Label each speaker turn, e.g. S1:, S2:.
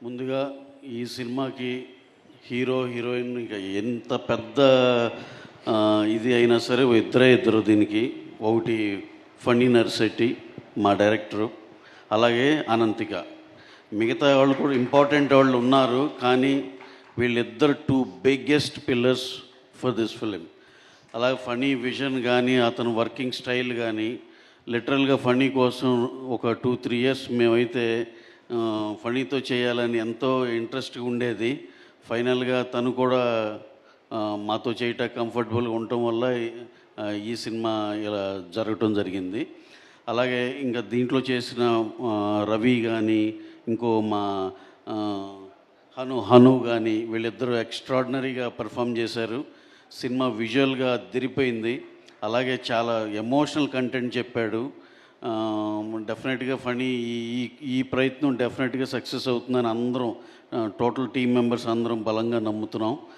S1: ముందుగా ఈ సినిమాకి హీరో హీరోయిన్ ఇక ఎంత పెద్ద ఇది అయినా సరే ఇద్దరు దీనికి. ఒకటి ఫణి నర్శెట్టి మా డైరెక్టరు, అలాగే అనంతిక. మిగతా వాళ్ళు కూడా ఇంపార్టెంట్ వాళ్ళు ఉన్నారు, కానీ వీళ్ళిద్దరు two biggest pillars for this film. అలాగే ఫణి విజన్ కానీ అతను వర్కింగ్ స్టైల్ కానీ లిటరల్గా ఫణి కోసం ఒక 2-3 ఇయర్స్ మేమైతే ఫణితో చేయాలని ఎంతో ఇంట్రెస్ట్గా ఉండేది. ఫైనల్గా తను కూడా మాతో చేయటం కంఫర్టబుల్గా ఉండటం వల్ల ఈ సినిమా ఇలా జరగటం జరిగింది. అలాగే ఇంకా దీంట్లో చేసిన రవి కానీ ఇంకో మా హను కానీ వీళ్ళిద్దరూ ఎక్స్ట్రాడినరీగా పర్ఫామ్ చేశారు. సినిమా విజువల్గా అదిరిపోయింది. అలాగే చాలా ఎమోషనల్ కంటెంట్ చెప్పాడు. డెఫినెట్గా ఫణి ఈ ప్రయత్నం డెఫినెట్గా సక్సెస్ అవుతుందని అందరం టోటల్ టీం మెంబర్స్ అందరం బలంగా నమ్ముతున్నాం.